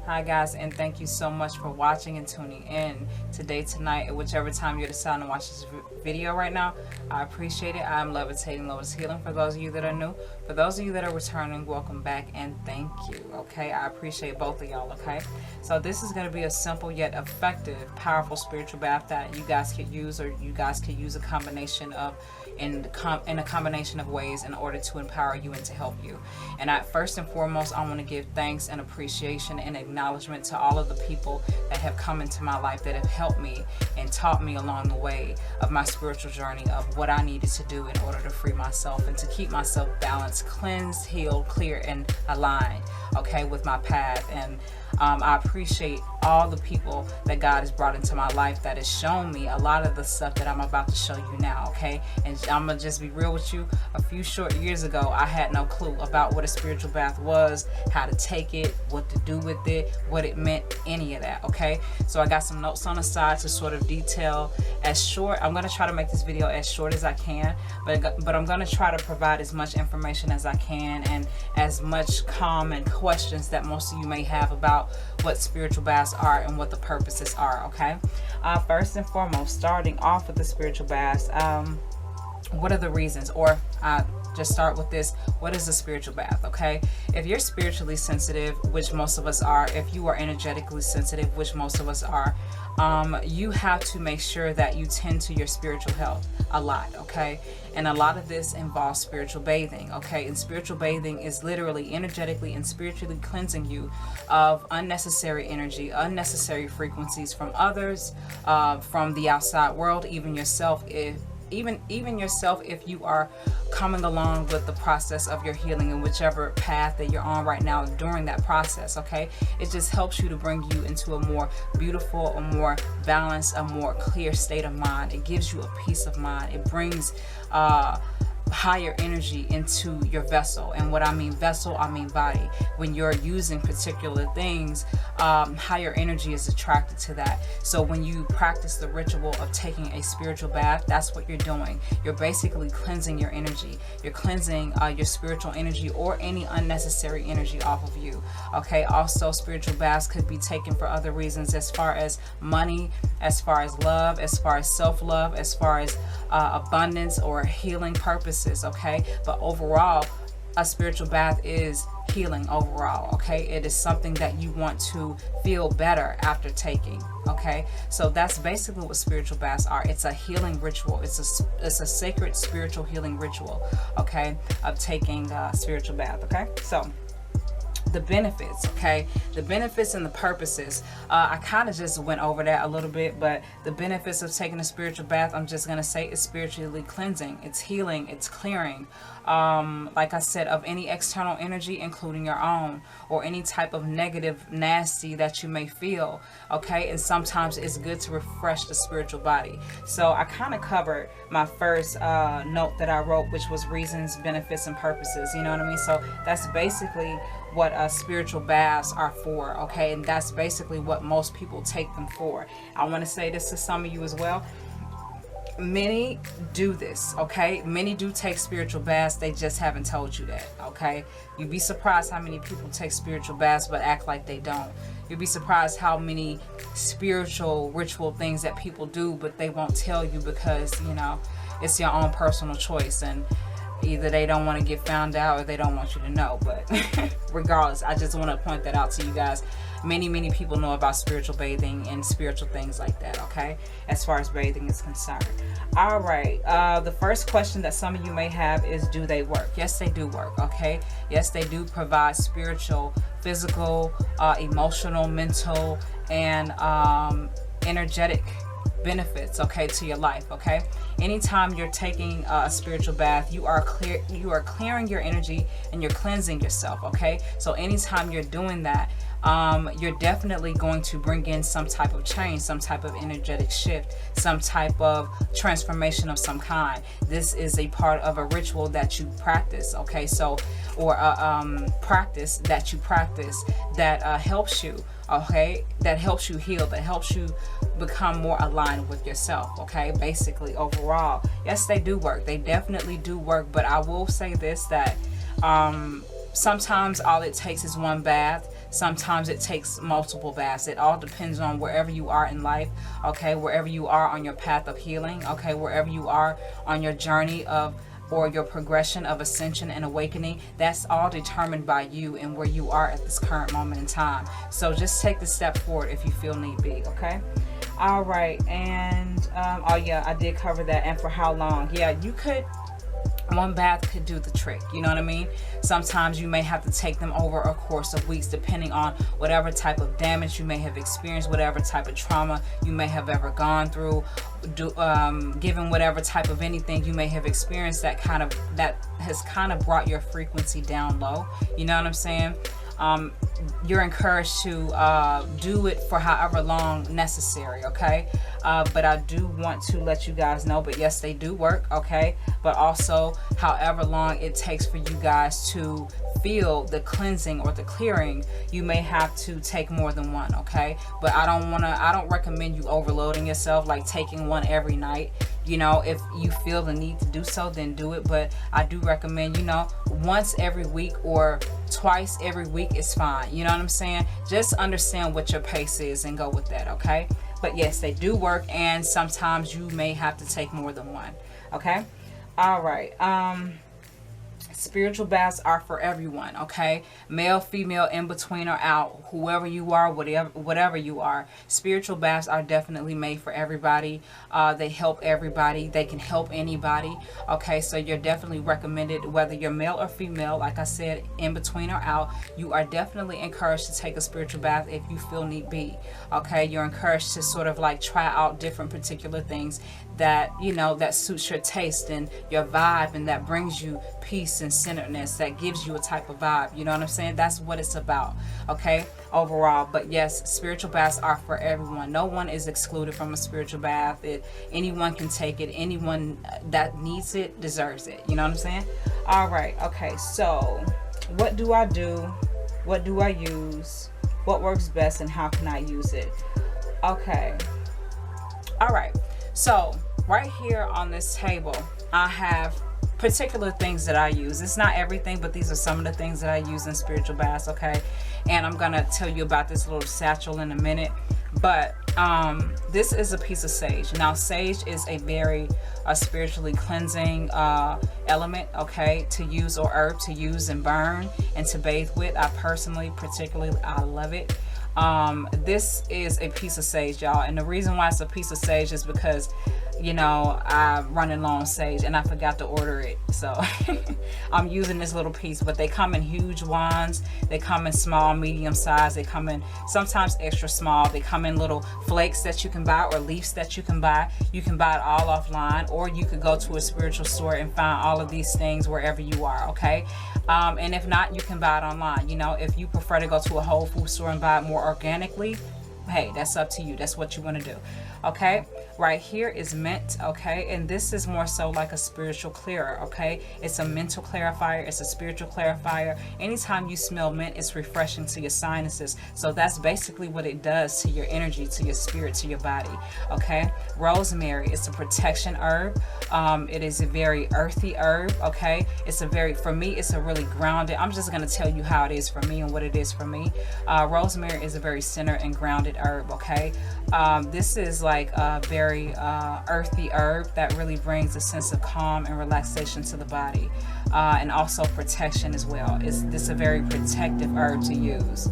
Hi guys, and thank you so much for watching and tuning in today, tonight, at whichever time you're deciding to watch this video right now. I appreciate it. I'm Levitating, Lotus Healing. For those of you that are new, for those of you that are returning, welcome back and thank you. Okay, I appreciate both of y'all. Okay, so this is going to be a simple yet effective, powerful spiritual bath that you guys could use, or you guys could use a combination of in a combination of ways in order to empower you and to help you. And first and foremost, I want to give thanks and appreciation and acknowledgement to all of the people that have come into my life, that have helped me and taught me along the way of my spiritual journey, of what I needed to do in order to free myself and to keep myself balanced, cleansed, healed, clear, and aligned, okay, with my path. And I appreciate all the people that God has brought into my life that has shown me a lot of the stuff that I'm about to show you now, okay? And I'm gonna just be real with you. A few short years ago, I had no clue about what a spiritual bath was, how to take it, what to do with it, what it meant, any of that, okay? So I got some notes on the side to sort of detail as short. I'm gonna try to make this video as short as I can, but I'm gonna try to provide as much information as I can and as much common questions that most of you may have about what spiritual baths are and what the purposes are, okay? First and foremost, starting off with the spiritual baths, what are the reasons? Or just start with this: what is a spiritual bath? Okay, if you're spiritually sensitive, which most of us are, if you are energetically sensitive, which most of us are, you have to make sure that you tend to your spiritual health a lot, okay? And a lot of this involves spiritual bathing, okay? And spiritual bathing is literally energetically and spiritually cleansing you of unnecessary energy, unnecessary frequencies from others, from the outside world, even yourself, even yourself, if you are coming along with the process of your healing in whichever path that you're on right now during that process, okay? It just helps you to bring you into a more beautiful, a more balanced, a more clear state of mind. It gives you a peace of mind. It brings higher energy into your vessel. And what I mean vessel, I mean body. When you're using particular things, higher energy is attracted to that. So when you practice the ritual of taking a spiritual bath, that's what you're doing. You're basically cleansing your energy. You're cleansing your spiritual energy or any unnecessary energy off of you, okay? Also, spiritual baths could be taken for other reasons, as far as money, as far as love, as far as self-love, as far as abundance or healing purposes, okay? But overall, a spiritual bath is healing overall, okay? It is something that you want to feel better after taking, okay? So that's basically what spiritual baths are. It's a healing ritual. It's a sacred spiritual healing ritual, okay, of taking a spiritual bath, okay? So the benefits, okay? The benefits and the purposes. I kind of just went over that a little bit, but the benefits of taking a spiritual bath, I'm just going to say, is spiritually cleansing. It's healing. It's clearing. Like I said, of any external energy, including your own, or any type of negative, nasty that you may feel, okay? And sometimes it's good to refresh the spiritual body. So I kind of covered my first note that I wrote, which was reasons, benefits, and purposes. You know what I mean? So that's basically what spiritual baths are for, okay? And that's basically what most people take them for. I want to say this to some of you as well. Many do this, okay? Many do take spiritual baths. They just haven't told you that, okay? You'd be surprised how many people take spiritual baths but act like they don't. You'd be surprised how many spiritual ritual things that people do, but they won't tell you because, you know, it's your own personal choice, and either they don't want to get found out or they don't want you to know. But regardless, I just want to point that out to you guys. Many people know about spiritual bathing and spiritual things like that, okay, as far as bathing is concerned. All right, the first question that some of you may have is, do they work? Yes, they do work, okay? Yes, they do provide spiritual, physical, emotional, mental, and energetic benefits, okay, to your life, okay? Anytime you're taking a spiritual bath, you are clearing your energy and you're cleansing yourself, okay? So anytime you're doing that, you're definitely going to bring in some type of change, some type of energetic shift, some type of transformation of some kind. This is a part of a ritual that you practice, okay? So, or a practice that you practice that helps you, okay? That helps you heal, that helps you become more aligned with yourself, okay? Basically, overall, yes, they do work. They definitely do work, but I will say this, that sometimes all it takes is one bath. Sometimes it takes multiple baths. It all depends on wherever you are in life, okay, wherever you are on your path of healing, okay, wherever you are on your journey of, or your progression of ascension and awakening. That's all determined by you and where you are at this current moment in time. So just take the step forward if you feel need be, okay? All right, and oh yeah, I did cover that. And for how long? Yeah, you could, one bath could do the trick, you know what I mean? Sometimes you may have to take them over a course of weeks, depending on whatever type of damage you may have experienced, whatever type of trauma you may have ever gone through, given whatever type of anything you may have experienced that has kind of brought your frequency down low, you know what I'm saying? You're encouraged to do it for however long necessary, okay? But I do want to let you guys know, but yes, they do work, okay? But also, however long it takes for you guys to feel the cleansing or the clearing, you may have to take more than one, okay? But I don't recommend you overloading yourself, like taking one every night. You know, if you feel the need to do so, then do it. But I do recommend, you know, once every week or twice every week is fine. You know what I'm saying? Just understand what your pace is and go with that, okay? But yes, they do work, and sometimes you may have to take more than one, okay? All right. Spiritual baths are for everyone, okay? Male, female, in between or out, whoever you are, whatever you are. Spiritual baths are definitely made for everybody. They help everybody. They can help anybody, okay? So you're definitely recommended, whether you're male or female, like I said, in between or out, you are definitely encouraged to take a spiritual bath if you feel need be, okay? You're encouraged to sort of like try out different particular things that, you know, that suits your taste and your vibe, and that brings you peace and centeredness, that gives you a type of vibe, you know what I'm saying? That's what it's about, okay, overall. But yes, spiritual baths are for everyone. No one is excluded from a spiritual bath. Anyone can take it. Anyone that needs it deserves it, you know what I'm saying? All right, okay, so what do I do? What do I use? What works best, and how can I use it? Okay, all right, so right here on this table, I have particular things that I use. It's not everything, but these are some of the things that I use in spiritual baths, okay? And I'm gonna tell you about this little satchel in a minute. But this is a piece of sage. Now, sage is a very spiritually cleansing element, okay, to use, or herb to use and burn and to bathe with. I personally, particularly, I love it. This is a piece of sage, y'all, and the reason why it's a piece of sage is because, you know, I'm running low on sage and I forgot to order it, so I'm using this little piece. But they come in huge wands, they come in small, medium size, they come in sometimes extra small, they come in little flakes that you can buy or leaves that you can buy. You can buy it all offline, or you could go to a spiritual store and find all of these things wherever you are, okay? And if not, you can buy it online. You know, if you prefer to go to a Whole Food store and buy it more organically, hey, that's up to you. That's what you want to do. Okay, right here is mint, okay, and this is more so like a spiritual clearer, okay? It's a mental clarifier, it's a spiritual clarifier. Anytime you smell mint, it's refreshing to your sinuses. So that's basically what it does to your energy, to your spirit, to your body, okay? Rosemary, it's a protection herb. It is a very earthy herb, okay? It's a very, for me, it's a really grounded, I'm just going to tell you how it is for me and what it is for me. Rosemary is a very centered and grounded herb, okay? This is like a very earthy herb that really brings a sense of calm and relaxation to the body, and also protection as well. This is a very protective herb to use,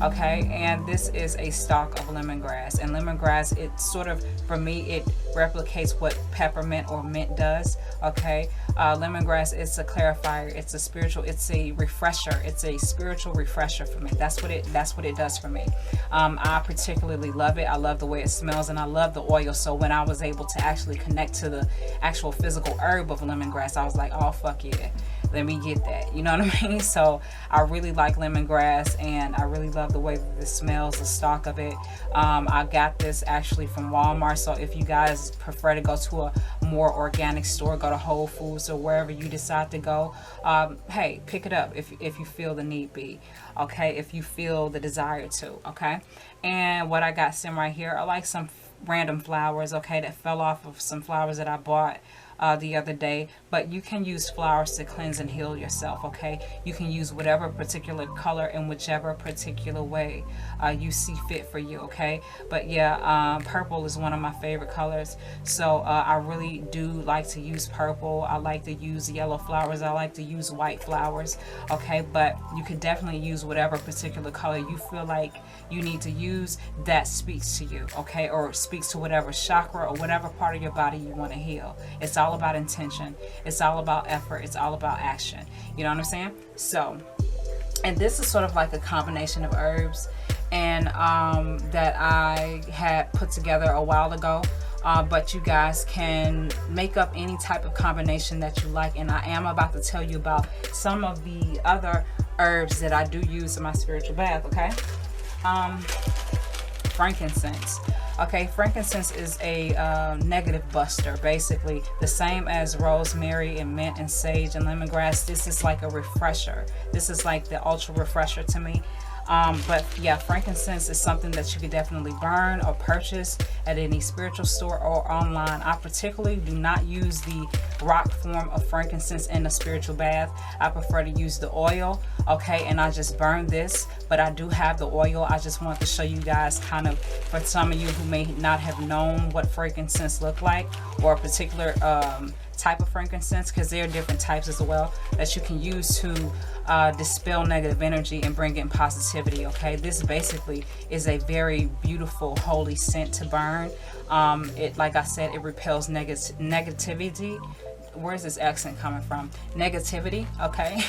okay? And this is a stalk of lemongrass, and lemongrass, it sort of, for me, it replicates what peppermint or mint does, okay? Lemongrass is a clarifier, it's a spiritual, it's a refresher, it's a spiritual refresher for me. That's what it does for me. I particularly love it. I love the way it smells, and I love the oil. So when I was able to actually connect to the actual physical herb of lemongrass, I was like, oh fuck yeah, let me get that, you know what I mean? So I really like lemongrass, and I really love the way that this smells, the stalk of it. I got this actually from Walmart, so if you guys prefer to go to a more organic store, go to Whole Foods or wherever you decide to go, hey, pick it up if you feel the need be, okay, if you feel the desire to, okay? And what I got some right here are like some random flowers, okay, that fell off of some flowers that I bought the other day. But you can use flowers to cleanse and heal yourself, okay? You can use whatever particular color in whichever particular way you see fit for you, okay? But yeah, purple is one of my favorite colors. So I really do like to use purple. I like to use yellow flowers. I like to use white flowers, okay? But you could definitely use whatever particular color you feel like you need to use that speaks to you, okay? Or speaks to whatever chakra or whatever part of your body you want to heal. It's all about intention. It's all about effort. It's all about action. You know what I'm saying? So, and this is sort of like a combination of herbs and that I had put together a while ago. But you guys can make up any type of combination that you like, and I am about to tell you about some of the other herbs that I do use in my spiritual bath, okay? Frankincense. Okay, frankincense is a negative buster, basically the same as rosemary and mint and sage and lemongrass. This is like a refresher. This is like the ultra refresher to me. But yeah, frankincense is something that you could definitely burn or purchase at any spiritual store or online. I particularly do not use the rock form of frankincense in a spiritual bath. I prefer to use the oil, okay, and I just burn this, but I do have the oil. I just want to show you guys kind of, for some of you who may not have known what frankincense look like, or a particular type of frankincense, because there are different types as well that you can use to dispel negative energy and bring in positivity, okay? This basically is a very beautiful holy scent to burn. It, like I said, it repels negativity. Where's this accent coming from? Negativity, okay?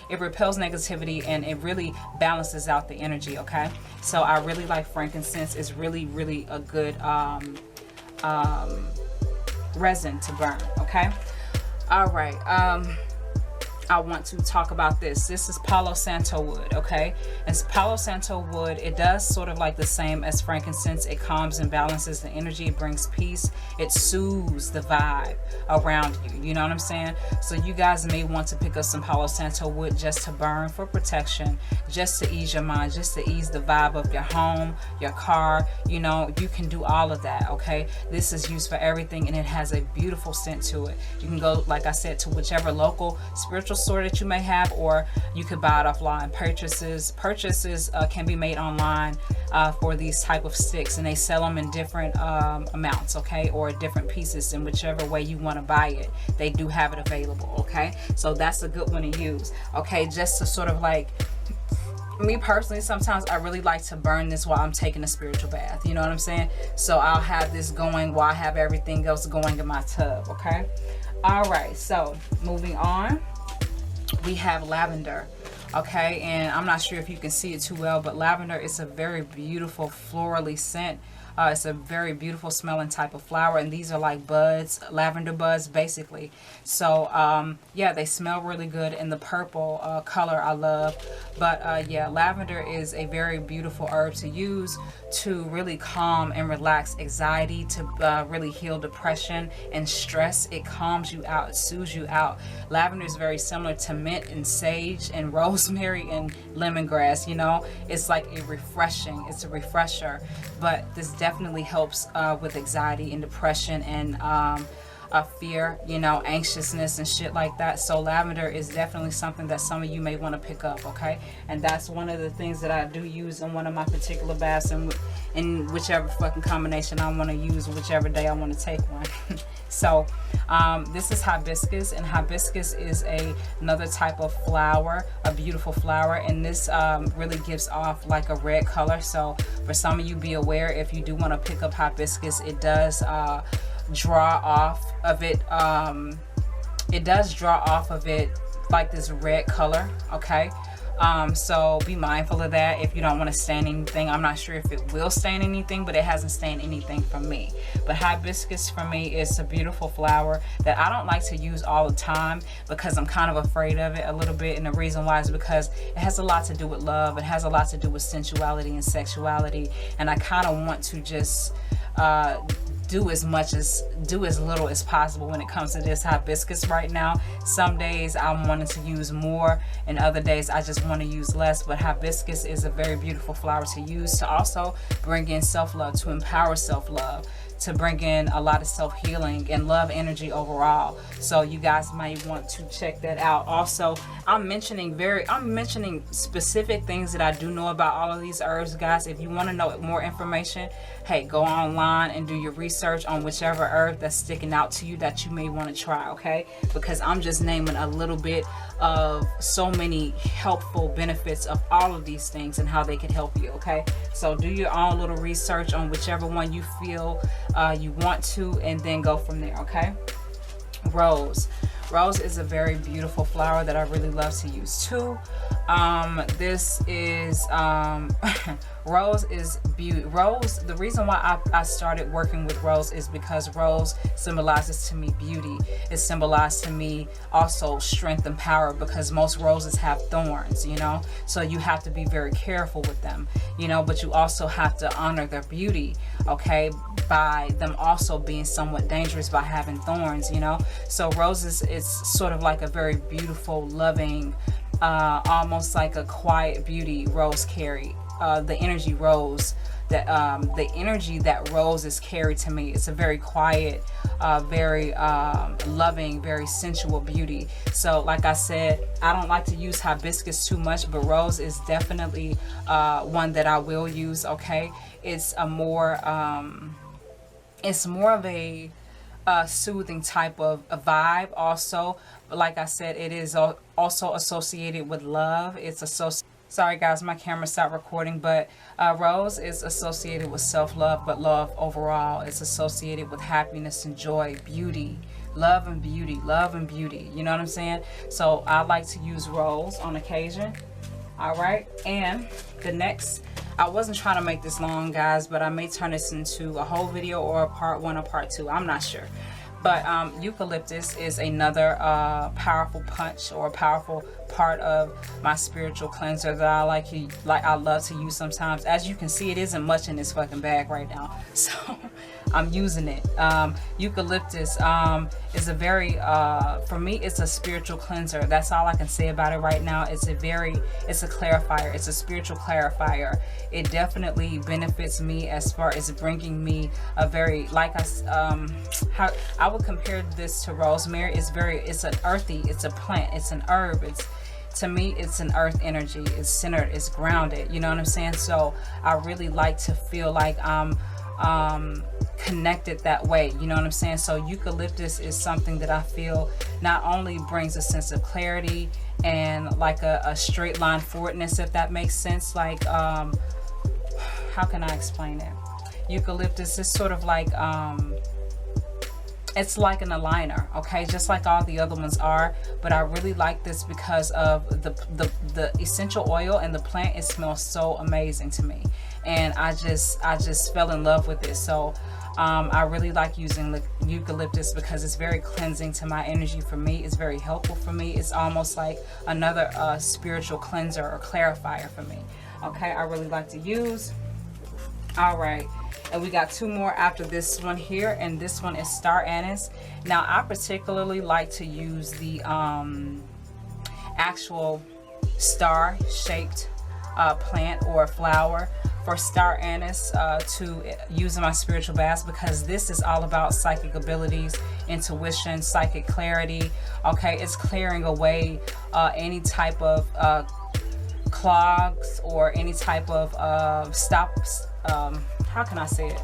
It repels negativity and it really balances out the energy, okay? So I really like frankincense. It's really, really a good resin to burn, okay? All right, I want to talk about this. This is Palo Santo wood, okay? It's Palo Santo wood. It does sort of like the same as frankincense. It calms and balances the energy. It brings peace. It soothes the vibe around you. You know what I'm saying? So you guys may want to pick up some Palo Santo wood just to burn for protection, just to ease your mind, just to ease the vibe of your home, your car. You know, you can do all of that, okay? This is used for everything, and it has a beautiful scent to it. You can go, like I said, to whichever local spiritual store that you may have, or you could buy it offline. Purchases can be made online for these type of sticks, and they sell them in different amounts, okay, or different pieces, in whichever way you want to buy it. They do have it available, okay? So that's a good one to use, okay? Just to sort of like, me personally, sometimes I really like to burn this while I'm taking a spiritual bath. You know what I'm saying? So I'll have this going while I have everything else going in my tub, okay? All right, so moving on, we have lavender, okay? And I'm not sure if you can see it too well, but lavender is a very beautiful florally scent. It's a very beautiful smelling type of flower, and these are like buds, lavender buds basically. So yeah, they smell really good, and the purple color I love. But yeah, lavender is a very beautiful herb to use to really calm and relax anxiety, to really heal depression and stress. It calms you out, it soothes you out. Lavender is very similar to mint and sage and rosemary and lemongrass. You know, it's like a refreshing, it's a refresher. But this definitely helps with anxiety and depression and fear, you know, anxiousness and shit like that. So lavender is definitely something that some of you may want to pick up, okay? And that's one of the things that I do use in one of my particular baths, and in whichever fucking combination I want to use, whichever day I want to take one. So this is hibiscus, and hibiscus is another type of flower, a beautiful flower, and this really gives off like a red color. So for some of you, be aware, if you do want to pick up hibiscus, it does draw off of it, like this red color, okay? So be mindful of that if you don't want to stain anything. I'm not sure if it will stain anything, but it hasn't stained anything for me. But hibiscus for me is a beautiful flower that I don't like to use all the time because I'm kind of afraid of it a little bit. And the reason why is because it has a lot to do with love. It has a lot to do with sensuality and sexuality. And I kind of want to just do as little as possible when it comes to this hibiscus right now. Some days I'm wanting to use more, and other days I just want to use less. But hibiscus is a very beautiful flower to use to also bring in self-love, to empower self-love, to bring in a lot of self-healing and love energy overall. So you guys might want to check that out. Also, I'm mentioning specific things that I do know about all of these herbs, guys. If you want to know more information, hey, go online and do your research on whichever herb that's sticking out to you that you may want to try, okay? Because I'm just naming a little bit of so many helpful benefits of all of these things and how they can help you, okay? So do your own little research on whichever one you feel you want to, and then go from there, okay? Rose is a very beautiful flower that I really love to use too. This is rose is beauty. Rose, the reason why I started working with rose is because rose symbolizes to me beauty. It symbolizes to me also strength and power, because most roses have thorns, you know, so you have to be very careful with them, you know, but you also have to honor their beauty, okay, by them also being somewhat dangerous by having thorns, you know. So roses, it's sort of like a very beautiful, loving, almost like a quiet beauty rose carry. The energy rose, the energy that roses carry to me, it's a very quiet, very loving, very sensual beauty. So like I said, I don't like to use hibiscus too much, but rose is definitely one that I will use, okay? It's more of a soothing type of a vibe also. But like I said, it is also associated with love. It's associated, sorry guys, my camera stopped recording, but rose is associated with self-love, but love overall. It's associated with happiness and joy, beauty, love and beauty, you know what I'm saying? So I like to use rose on occasion. All right, and the next, I wasn't trying to make this long, guys, but I may turn this into a whole video or a part 1 or part 2, I'm not sure. But eucalyptus is another powerful punch or a powerful part of my spiritual cleanser that I love to use sometimes. As you can see, it isn't much in this fucking bag right now, so I'm using it. Eucalyptus is a very for me, it's a spiritual cleanser. That's all I can say about it right now. It's a clarifier. It's a spiritual clarifier. It definitely benefits me as far as bringing me a very, how I would compare this to rosemary. It's an earthy, it's a plant, it's an herb, to me, it's an earth energy. It's centered, it's grounded, you know what I'm saying? So I really like to feel like I'm connected that way, you know what I'm saying? So eucalyptus is something that I feel not only brings a sense of clarity and like a straight line forwardness, if that makes sense. Like how can I explain it? Eucalyptus is sort of like it's like an aligner, okay, just like all the other ones are. But I really like this because of the essential oil and the plant. It smells so amazing to me, and I just fell in love with it. So I really like using the eucalyptus because it's very cleansing to my energy. For me, it's very helpful for me. It's almost like another spiritual cleanser or clarifier for me, okay? I really like to use. All right, and we got 2 more after this one here, and this one is star anise. Now I particularly like to use the actual star shaped plant or flower for star anise to use in my spiritual baths, because this is all about psychic abilities, intuition, psychic clarity, okay? It's clearing away any type of clogs or any type of how can I say it?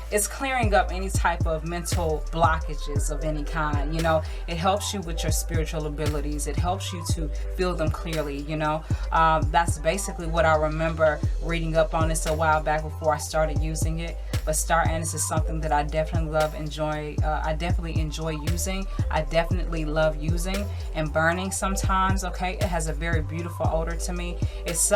It's clearing up any type of mental blockages of any kind, you know. It helps you with your spiritual abilities. It helps you to feel them clearly, you know. That's basically what I remember reading up on this a while back before I started using it. But star anise is something that I definitely I definitely enjoy using. I definitely love using and burning sometimes, okay? It has a very beautiful odor to me. It's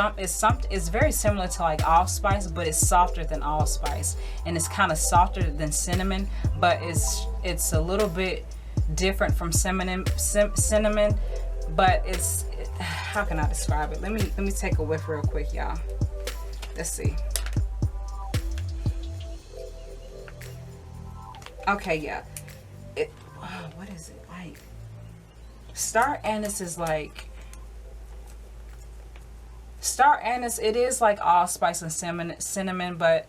very similar to like allspice, but it's softer than allspice, and it's kind of softer than cinnamon, but it's a little bit different from cinnamon, but how can I describe it? Let me take a whiff real quick, y'all. Let's see. Okay, yeah. What is it like? Star anise is like, star anise, it is like allspice and cinnamon, but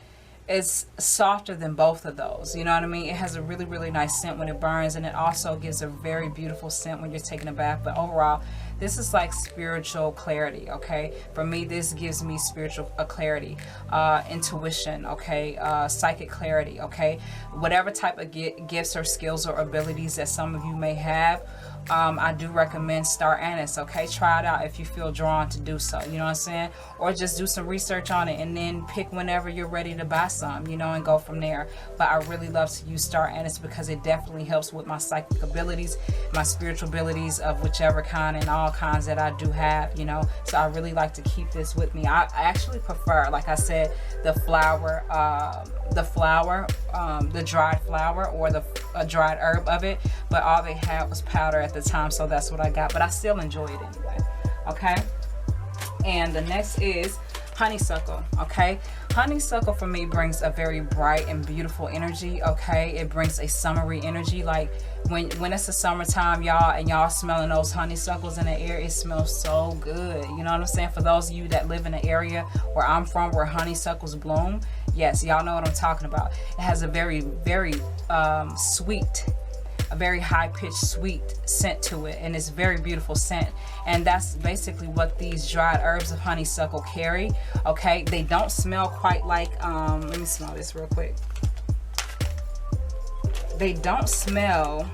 it's softer than both of those. You know what I mean? It has a really, really nice scent when it burns, and it also gives a very beautiful scent when you're taking a bath. But overall, this is like spiritual clarity, okay? For me, this gives me spiritual clarity, intuition, okay? Psychic clarity, okay? Whatever type of gifts or skills or abilities that some of you may have, I do recommend star anise, okay? Try it out if you feel drawn to do so, you know what I'm saying? Or just do some research on it and then pick whenever you're ready to buy some, you know, and go from there. But I really love to use star anise because it definitely helps with my psychic abilities, my spiritual abilities of whichever kind and all kinds that I do have, you know. So I really like to keep this with me. I actually prefer, like I said, the flower, the dried flower or the dried herb of it, but all they had was powder at the time, so that's what I got. But I still enjoy it anyway, okay? And the next is honeysuckle, okay? Honeysuckle for me brings a very bright and beautiful energy, okay? It brings a summery energy. Like when it's the summertime, y'all, and y'all smelling those honeysuckles in the air, it smells so good. You know what I'm saying? For those of you that live in an area where I'm from, where honeysuckles bloom, yes, y'all know what I'm talking about. It has a very, very sweet, a very high-pitched sweet scent to it, and it's very beautiful scent. And that's basically what these dried herbs of honeysuckle carry, okay? They don't smell quite like let me smell this real quick. They don't smell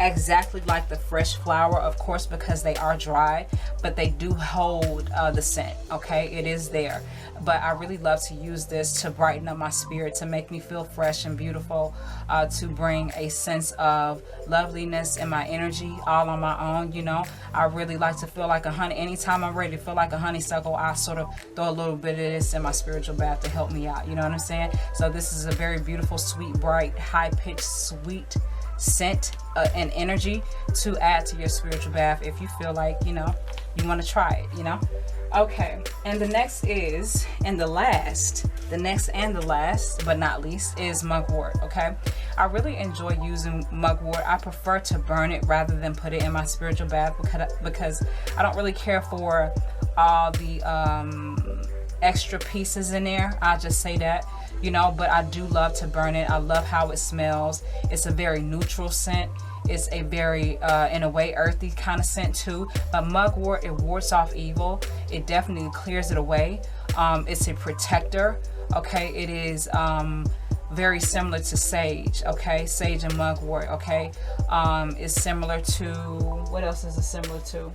exactly like the fresh flower, of course, because they are dried, but they do hold the scent, okay? It is there. But I really love to use this to brighten up my spirit, to make me feel fresh and beautiful, to bring a sense of loveliness in my energy all on my own, you know. I really like to feel like a honey. Anytime I'm ready to feel like a honeysuckle, I sort of throw a little bit of this in my spiritual bath to help me out, you know what I'm saying? So this is a very beautiful, sweet, bright, high-pitched, sweet scent and energy to add to your spiritual bath if you feel like, you know, you want to try it, you know. Okay, and the next is, and the last but not least is mugwort, okay? I really enjoy using mugwort. I prefer to burn it rather than put it in my spiritual bath because I don't really care for all the extra pieces in there. I'll just say that, you know, but I do love to burn it. I love how it smells. It's a very neutral scent. It's a very, in a way, earthy kind of scent too. But mugwort, it wards off evil. It definitely clears it away. It's a protector, okay? It is very similar to sage, okay? Sage and mugwort, okay? It's similar to, what else is it similar to?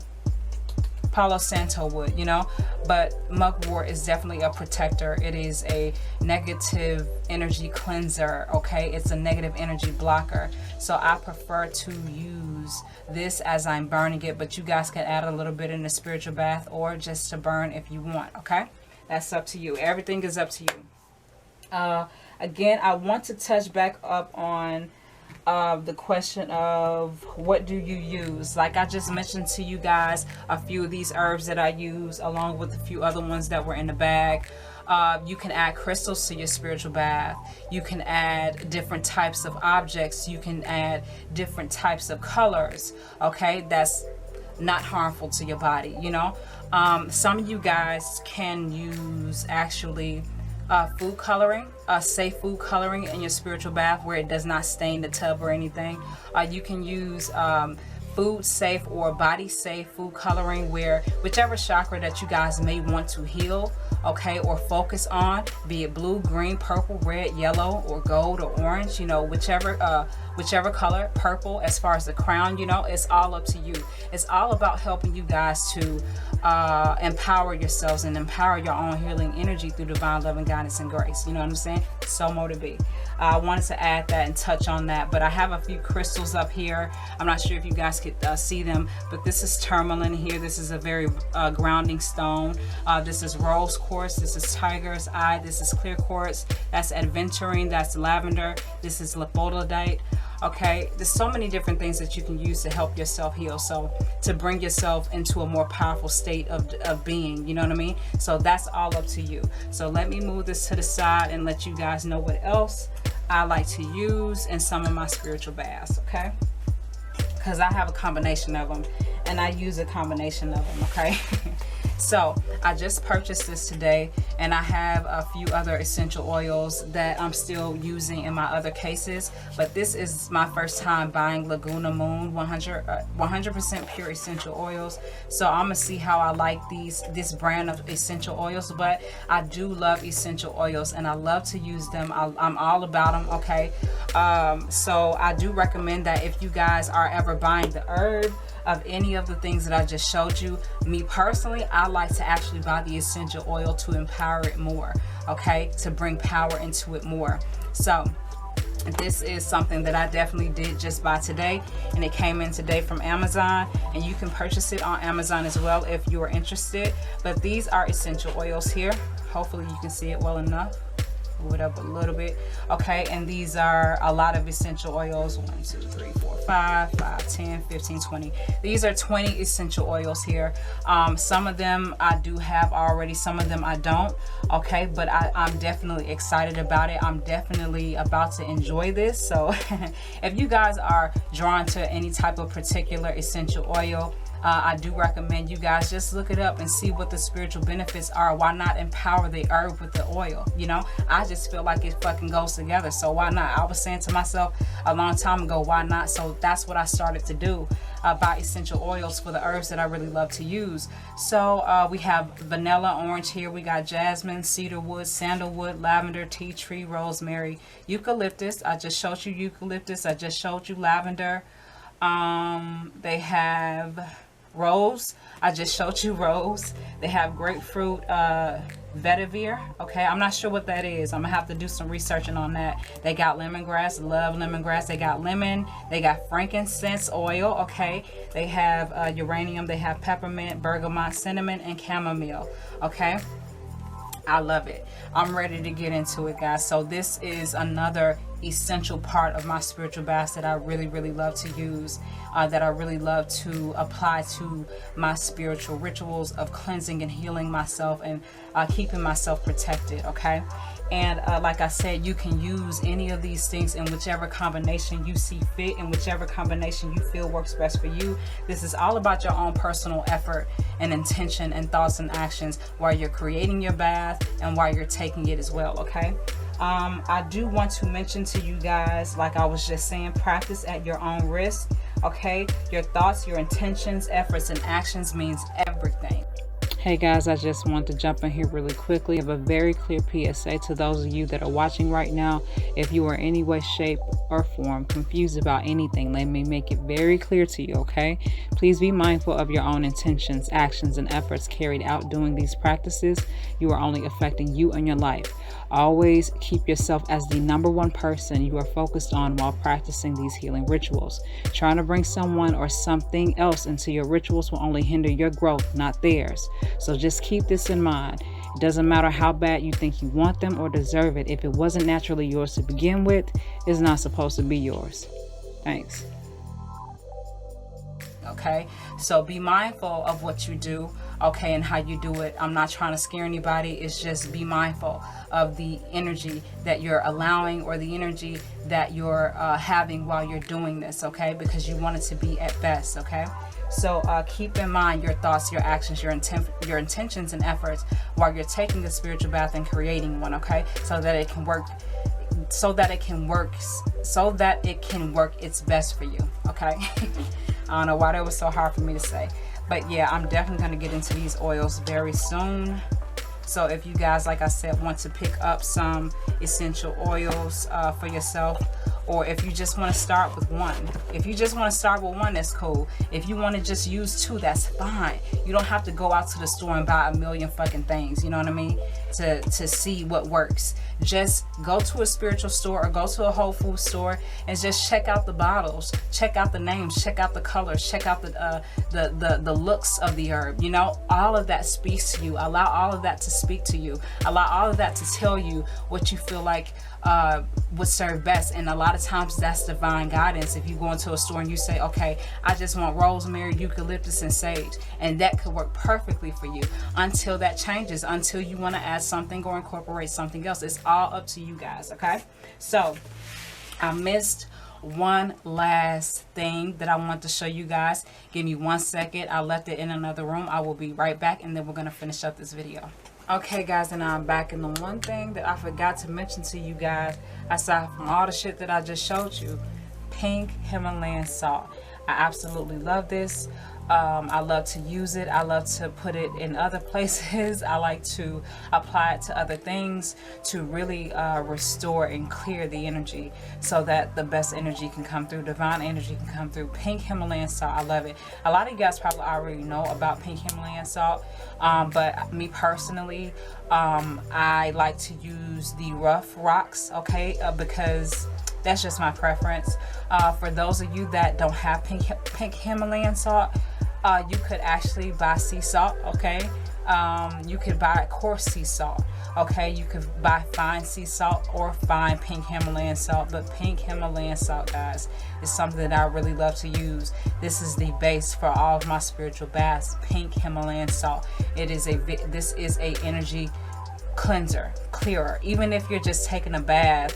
Palo Santo wood, you know, but mugwort is definitely a protector. It is a negative energy cleanser, okay? It's a negative energy blocker. So I prefer to use this as I'm burning it, but you guys can add a little bit in the spiritual bath or just to burn if you want, okay? That's up to you. Everything is up to you. Again, I want to touch back up on the question of what do you use. Like I just mentioned to you guys a few of these herbs that I use along with a few other ones that were in the bag. You can add crystals to your spiritual bath. You can add different types of objects. You can add different types of colors, okay? That's not harmful to your body, you know. Some of you guys can use actually food coloring, safe food coloring in your spiritual bath where it does not stain the tub or anything. You can use food safe or body safe food coloring where whichever chakra that you guys may want to heal, okay, or focus on, be it blue, green, purple, red, yellow, or gold or orange, you know, whichever color, purple as far as the crown, you know, it's all up to you. It's all about helping you guys to empower yourselves and empower your own healing energy through divine love and guidance and grace. You know what I'm saying? So more to be. I wanted to add that and touch on that, but I have a few crystals up here. I'm not sure if you guys could see them, but this is tourmaline here. This is a very grounding stone. This is rose quartz. This is tiger's eye. This is clear quartz. That's adventuring. That's lavender. This is lepidolite. Okay, there's so many different things that you can use to help yourself heal, so to bring yourself into a more powerful state of being, you know what I mean? So that's all up to you. So let me move this to the side and let you guys know what else I like to use in some of my spiritual baths, okay? Because I have a combination of them, and I use a combination of them, okay? So I just purchased this today, and I have a few other essential oils that I'm still using in my other cases, but this is my first time buying Laguna Moon 100% pure essential oils. So I'm gonna see how I like this brand of essential oils, but I do love essential oils and I love to use them. I'm all about them, okay? So I do recommend that if you guys are ever buying the herb of any of the things that I just showed you, me personally, I like to actually buy the essential oil to empower it more, okay, to bring power into it more. So this is something that I definitely did just buy today, and it came in today from Amazon, and you can purchase it on Amazon as well if you are interested. But these are essential oils here. Hopefully you can see it well enough. Move it up a little bit, okay? And these are a lot of essential oils. 1 2 3 4 5 5 10 15 20. These are 20 essential oils here. Some of them I do have already, some of them I don't, okay? But I'm definitely excited about it. I'm definitely about to enjoy this. So if you guys are drawn to any type of particular essential oil, I do recommend you guys just look it up and see what the spiritual benefits are. Why not empower the herb with the oil? You know, I just feel like it fucking goes together. So why not? I was saying to myself a long time ago, why not? So that's what I started to do, buy essential oils for the herbs that I really love to use. So we have vanilla, orange here. We got jasmine, cedarwood, sandalwood, lavender, tea tree, rosemary, eucalyptus. I just showed you eucalyptus. I just showed you lavender. They have rose. I just showed you rose. They have grapefruit, vetiver. Okay, I'm not sure what that is. I'm gonna have to do some researching on that. They got lemongrass. Love lemongrass. They got lemon. They got frankincense oil. Okay, they have uranium. They have peppermint, bergamot, cinnamon, and chamomile. Okay, I love it. I'm ready to get into it, guys. So this is another essential part of my spiritual baths that I really, really love to use, that I really love to apply to my spiritual rituals of cleansing and healing myself and keeping myself protected, okay? And like I said, you can use any of these things in whichever combination you see fit, in whichever combination you feel works best for you. This is all about your own personal effort and intention and thoughts and actions while you're creating your bath and while you're taking it as well, okay? I do want to mention to you guys, like I was just saying, practice at your own risk, okay? Your thoughts, your intentions, efforts, and actions means everything. Hey guys, I just want to jump in here really quickly. I have a very clear PSA to those of you that are watching right now. If you are in any way, shape, or form confused about anything, let me make it very clear to you, okay? Please be mindful of your own intentions, actions, and efforts carried out doing these practices. You are only affecting you and your life. Always keep yourself as the #1 person you are focused on while practicing these healing rituals. Trying to bring someone or something else into your rituals will only hinder your growth, not theirs. So just keep this in mind. It doesn't matter how bad you think you want them or deserve it. If it wasn't naturally yours to begin with, it's not supposed to be yours. Thanks. Okay, so be mindful of what you do, okay, and how you do it. I'm not trying to scare anybody. It's just be mindful of the energy that you're allowing or the energy that you're having while you're doing this, okay, because you want it to be at best, okay? So keep in mind your thoughts, your actions, your intentions and efforts while you're taking a spiritual bath and creating one, okay, so that it can work its best for you, okay? I don't know why that was so hard for me to say, but yeah, I'm definitely going to get into these oils very soon. So if you guys, like I said, want to pick up some essential oils for yourself, or if you just want to start with one. If you just want to start with one, that's cool. If you want to just use 2, that's fine. You don't have to go out to the store and buy a million fucking things, you know what I mean, to see what works. Just go to a spiritual store or go to a Whole Food store and just check out the bottles, check out the names, check out the colors, check out the looks of the herb. You know, all of that speaks to you. Allow all of that to speak to you. Allow all of that to tell you what you feel like would serve best. And a lot of times that's divine guidance. If you go into a store and you say, okay, I just want rosemary, eucalyptus, and sage, and that could work perfectly for you until that changes, until you want to add something or incorporate something else. It's all up to you guys. Okay, so I missed one last thing that I want to show you guys. Give me 1 second. I left it in another room. I will be right back, and then we're going to finish up this video. Okay guys, and I'm back, and the one thing that I forgot to mention to you guys, aside from all the shit that I just showed you, pink Himalayan salt. I absolutely love this. I love to use it. I love to put it in other places. I like to apply it to other things to really restore and clear the energy so that the best energy can come through, divine energy can come through. Pink Himalayan salt, I love it. A lot of you guys probably already know about pink Himalayan salt, but me personally, I like to use the rough rocks, okay, because that's just my preference. For those of you that don't have pink Himalayan salt, you could actually buy sea salt, okay? You could buy coarse sea salt, okay? You could buy fine sea salt or fine pink Himalayan salt, but pink Himalayan salt, guys, is something that I really love to use. This is the base for all of my spiritual baths, pink Himalayan salt. This is a energy cleanser, clearer. Even if you're just taking a bath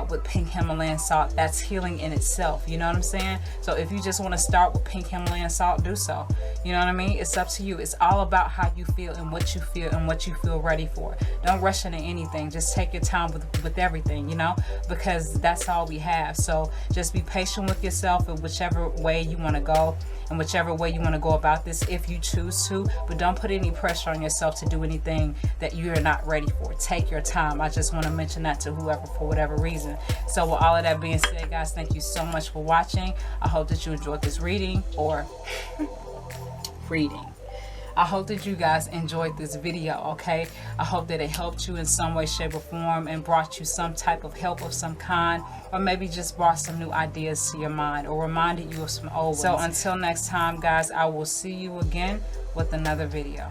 with pink Himalayan salt, that's healing in itself. You know what I'm saying? So if you just want to start with pink Himalayan salt, do so. You know what I mean? It's up to you. It's all about how you feel and what you feel and what you feel ready for. Don't rush into anything. Just take your time with everything, you know, because that's all we have. So just be patient with yourself in whichever way you want to go and whichever way you want to go about this, if you choose to, but don't put any pressure on yourself to do anything that you're not ready for. Take your time. I just want to mention that to whoever, for whatever reason. So with all of that being said, guys, thank you so much for watching. I hope that you enjoyed this reading or reading. I hope that you guys enjoyed this video, okay? I hope that it helped you in some way, shape, or form and brought you some type of help of some kind, or maybe just brought some new ideas to your mind or reminded you of some old ones. So until next time, guys, I will see you again with another video.